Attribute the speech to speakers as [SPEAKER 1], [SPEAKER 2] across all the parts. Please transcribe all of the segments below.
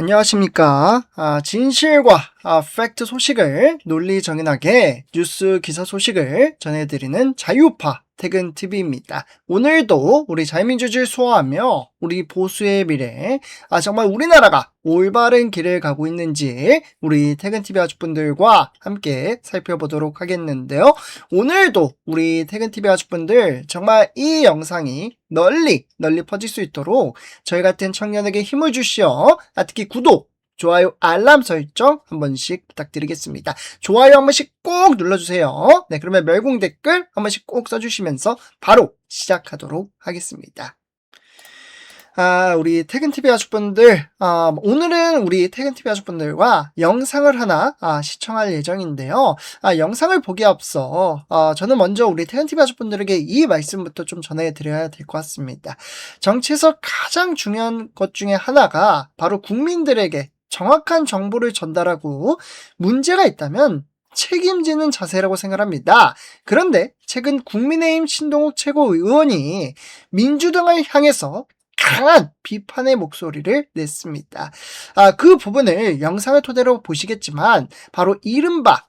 [SPEAKER 1] 안녕하십니까. 진실과 팩트 소식을 논리 정연하게 뉴스 기사 소식을 전해드리는 자유파 퇴근TV입니다. 오늘도 우리 자유민주주의 수호하며 우리 보수의 미래, 정말 우리나라가 올바른 길을 가고 있는지 우리 퇴근TV 가족분들과 함께 살펴보도록 하겠는데요. 오늘도 우리 퇴근TV 가족분들 정말 이 영상이 널리 퍼질 수 있도록 저희 같은 청년에게 힘을 주시어 특히 구독, 좋아요, 알람 설정 한 번씩 부탁드리겠습니다. 좋아요 한 번씩 꼭 눌러주세요. 네, 그러면 멸공 댓글 한 번씩 꼭 써주시면서 바로 시작하도록 하겠습니다. 우리 퇴근TV 가족분들, 오늘은 우리 퇴근TV 가족분들과 영상을 하나 시청할 예정인데요. 영상을 보기에 앞서 저는 먼저 우리 퇴근TV 가족분들에게 이 말씀부터 좀 전해드려야 될 것 같습니다. 정치에서 가장 중요한 것 중에 하나가 바로 국민들에게 정확한 정보를 전달하고 문제가 있다면 책임지는 자세라고 생각합니다. 그런데 최근 국민의힘 신동욱 최고위원이 민주당을 향해서 강한 비판의 목소리를 냈습니다. 그 부분을 영상을 토대로 보시겠지만 바로 이른바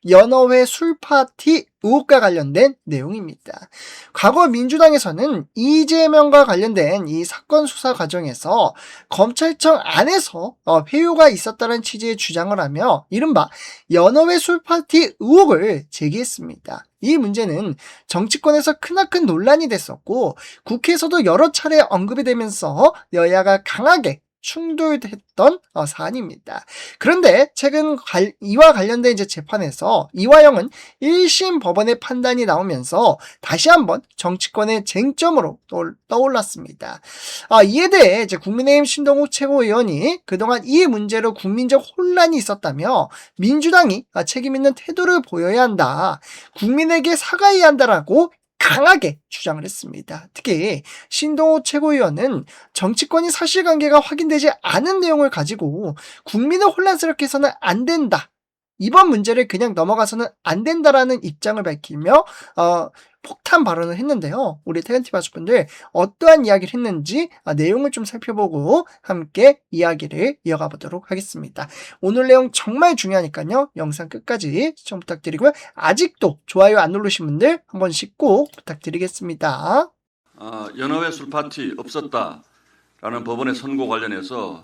[SPEAKER 1] 연어회 술파티 의혹과 관련된 내용입니다. 과거 민주당에서는 이재명과 관련된 이 사건 수사 과정에서 검찰청 안에서 회유가 있었다는 취지의 주장을 하며 이른바 연어회 술파티 의혹을 제기했습니다. 이 문제는 정치권에서 크나큰 논란이 됐었고 국회에서도 여러 차례 언급이 되면서 여야가 강하게 충돌했던 사안입니다. 그런데 최근 이와 관련된 재판에서 이화영은 1심 법원의 판단이 나오면서 다시 한번 정치권의 쟁점으로 떠올랐습니다. 이에 대해 국민의힘 신동욱 최고위원이 그동안 이 문제로 국민적 혼란이 있었다며 민주당이 책임 있는 태도를 보여야 한다. 국민에게 사과해야 한다라고 강하게 주장을 했습니다. 특히 신동욱 최고위원은 정치권이 사실관계가 확인되지 않은 내용을 가지고 국민을 혼란스럽게 해서는 안 된다. 이번 문제를 그냥 넘어가서는 안 된다라는 입장을 밝히며 폭탄 발언을 했는데요. 우리 퇴근TV 가족분들 어떠한 이야기를 했는지 내용을 좀 살펴보고 함께 이야기를 이어가 보도록 하겠습니다. 오늘 내용 정말 중요하니까요. 영상 끝까지 시청 부탁드리고요. 아직도 좋아요 안 누르신 분들 한 번씩 꼭 부탁드리겠습니다.
[SPEAKER 2] 연어회 술파티 없었다라는 법원의 선고 관련해서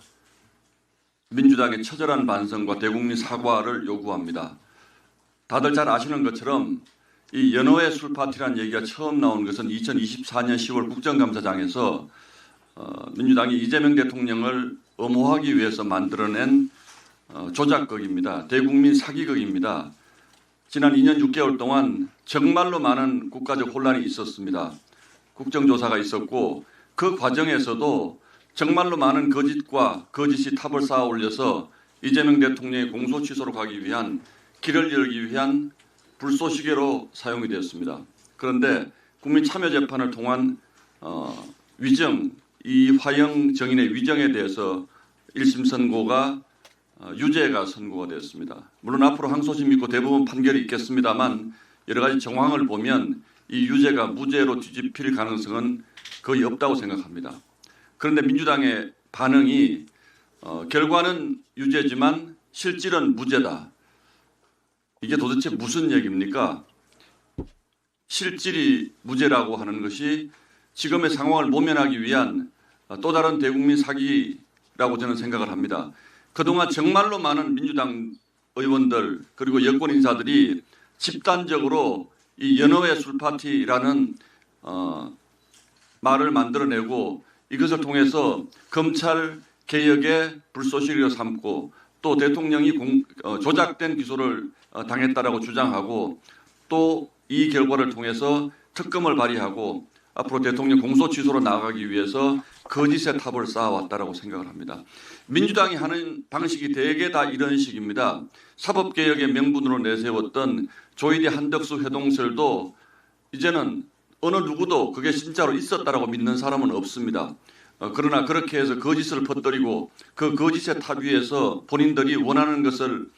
[SPEAKER 2] 민주당의 처절한 반성과 대국민 사과를 요구합니다. 다들 잘 아시는 것처럼 이 연어회 술파티라는 얘기가 처음 나온 것은 2024년 10월 국정감사장에서 민주당이 이재명 대통령을 엄호하기 위해서 만들어낸 조작극입니다. 대국민 사기극입니다. 지난 2년 6개월 동안 정말로 많은 국가적 혼란이 있었습니다. 국정조사가 있었고 그 과정에서도 정말로 많은 거짓과 거짓이 탑을 쌓아 올려서 이재명 대통령의 공소 취소로 가기 위한 길을 열기 위한 불쏘시개로 사용이 되었습니다. 그런데 국민참여재판을 통한 위정, 이화영 정인의 위정에 대해서 1심 선고가 유죄가 선고가 되었습니다. 물론 앞으로 항소심 있고 대부분 판결이 있겠습니다만 여러 가지 정황을 보면 이 유죄가 무죄로 뒤집힐 가능성은 거의 없다고 생각합니다. 그런데 민주당의 반응이 결과는 유죄지만 실질은 무죄다. 이게 도대체 무슨 얘기입니까? 실질이 무죄라고 하는 것이 지금의 상황을 모면하기 위한 또 다른 대국민 사기라고 저는 생각을 합니다. 그동안 정말로 많은 민주당 의원들 그리고 여권 인사들이 집단적으로 이 연어회 술파티라는 말을 만들어내고 이것을 통해서 검찰 개혁의 불쏘시개로 삼고 또 대통령이 조작된 기소를 당했다라고 주장하고 또 이 결과를 통해서 특검을 발의하고 앞으로 대통령 공소 취소로 나아가기 위해서 거짓의 탑을 쌓아왔다라고 생각을 합니다. 민주당이 하는 방식이 대개 다 이런 식입니다. 사법개혁의 명분으로 내세웠던 조희대 한덕수 회동설도 이제는 어느 누구도 그게 진짜로 있었다라고 믿는 사람은 없습니다. 그러나 그렇게 해서 거짓을 퍼뜨리고 그 거짓의 탑 위에서 본인들이 원하는 것을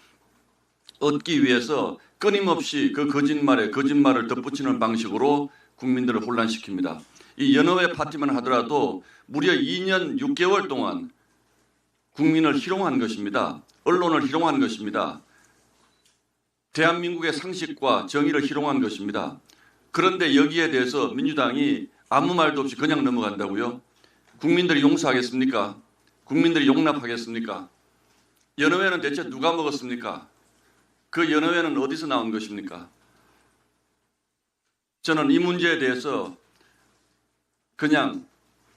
[SPEAKER 2] 얻기 위해서 끊임없이 그 거짓말에 거짓말을 덧붙이는 방식으로 국민들을 혼란시킵니다. 이 연어회 파티만 하더라도 무려 2년 6개월 동안 국민을 희롱한 것입니다. 언론을 희롱한 것입니다. 대한민국의 상식과 정의를 희롱한 것입니다. 그런데 여기에 대해서 민주당이 아무 말도 없이 그냥 넘어간다고요? 국민들이 용서하겠습니까? 국민들이 용납하겠습니까? 연어회는 대체 누가 먹었습니까? 그 연어회는 어디서 나온 것입니까? 저는 이 문제에 대해서 그냥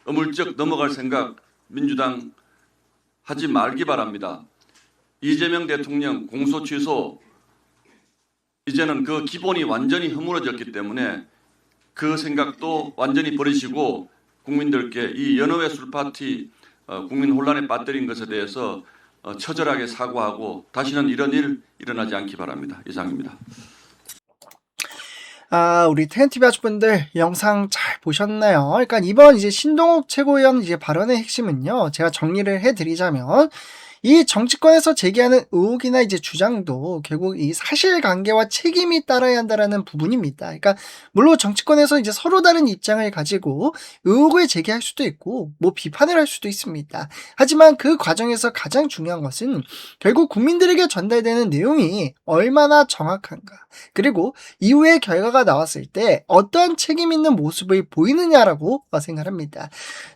[SPEAKER 2] 어물쩍 넘어갈 생각 민주당 하지 말기 바랍니다. 이재명 대통령 공소 취소 이제는 그 기본이 완전히 허물어졌기 때문에 그 생각도 완전히 버리시고 국민들께 이 연어회 술파티 국민 혼란에 빠뜨린 것에 대해서 처절하게 사과하고 다시는 이런 일 일어나지 않기 바랍니다. 이상입니다.
[SPEAKER 1] 우리 태연TV 가족분들 영상 잘 보셨나요? 그러니까 이번 이제 신동욱 최고위원 이제 발언의 핵심은요, 제가 정리를 해드리자면, 이 정치권에서 제기하는 의혹이나 이제 주장도 결국 이 사실관계와 책임이 따라야 한다라는 부분입니다. 그러니까 물론 정치권에서 이제 서로 다른 입장을 가지고 의혹을 제기할 수도 있고 뭐 비판을 할 수도 있습니다. 하지만 그 과정에서 가장 중요한 것은 결국 국민들에게 전달되는 내용이 얼마나 정확한가, 그리고 이후에 결과가 나왔을 때 어떠한 책임 있는 모습을 보이느냐라고 생각합니다.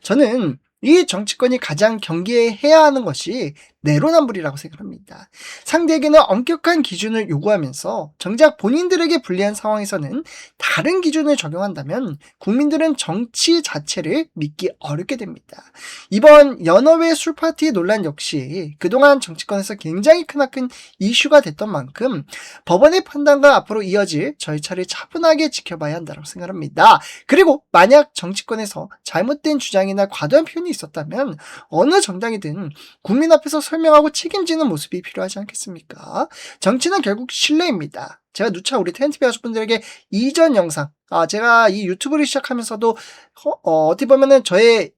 [SPEAKER 1] 저는 이 정치권이 가장 경계해야 하는 것이 내로남불이라고 생각합니다. 상대에게는 엄격한 기준을 요구하면서 정작 본인들에게 불리한 상황에서는 다른 기준을 적용한다면 국민들은 정치 자체를 믿기 어렵게 됩니다. 이번 연어회 술파티 논란 역시 그동안 정치권에서 굉장히 크나큰 이슈가 됐던 만큼 법원의 판단과 앞으로 이어질 절차를 차분하게 지켜봐야 한다고 생각합니다. 그리고 만약 정치권에서 잘못된 주장이나 과도한 표현이 있었다면 어느 정당이든 국민 앞에서 설명하고 책임지는 모습이 필요하지 않겠습니까? 정치는 결국 신뢰입니다. 제가 누차 우리 태연TV 가족분들에게 이전 영상, 제가 이 유튜브를 시작하면서도 어떻게 보면은 저의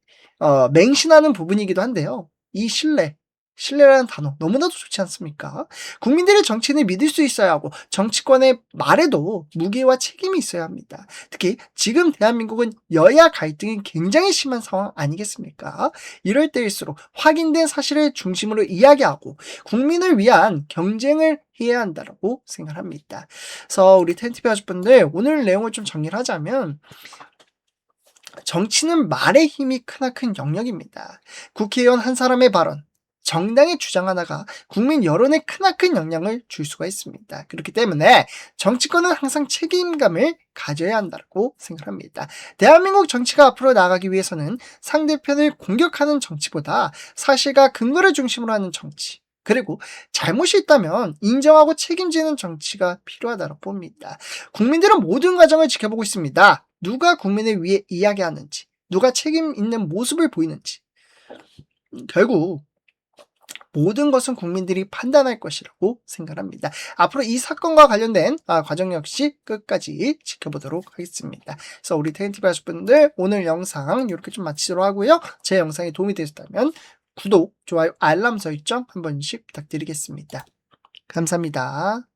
[SPEAKER 1] 맹신하는 부분이기도 한데요. 이 신뢰라는 단어 너무나도 좋지 않습니까? 국민들의 정치인을 믿을 수 있어야 하고 정치권의 말에도 무게와 책임이 있어야 합니다. 특히 지금 대한민국은 여야 갈등이 굉장히 심한 상황 아니겠습니까? 이럴 때일수록 확인된 사실을 중심으로 이야기하고 국민을 위한 경쟁을 해야 한다고 생각합니다. 그래서 우리 태연TV 가족분들 오늘 내용을 좀 정리를 하자면, 정치는 말의 힘이 크나큰 영역입니다. 국회의원 한 사람의 발언, 정당의 주장 하나가 국민 여론에 크나큰 영향을 줄 수가 있습니다. 그렇기 때문에 정치권은 항상 책임감을 가져야 한다고 생각합니다. 대한민국 정치가 앞으로 나아가기 위해서는 상대편을 공격하는 정치보다 사실과 근거를 중심으로 하는 정치, 그리고 잘못이 있다면 인정하고 책임지는 정치가 필요하다고 봅니다. 국민들은 모든 과정을 지켜보고 있습니다. 누가 국민을 위해 이야기하는지, 누가 책임 있는 모습을 보이는지, 결국 모든 것은 국민들이 판단할 것이라고 생각합니다. 앞으로 이 사건과 관련된 과정 역시 끝까지 지켜보도록 하겠습니다. 그래서 우리 태연TV 가족분들 오늘 영상 이렇게 좀 마치도록 하고요. 제 영상이 도움이 되셨다면 구독, 좋아요, 알람 설정 한 번씩 부탁드리겠습니다. 감사합니다.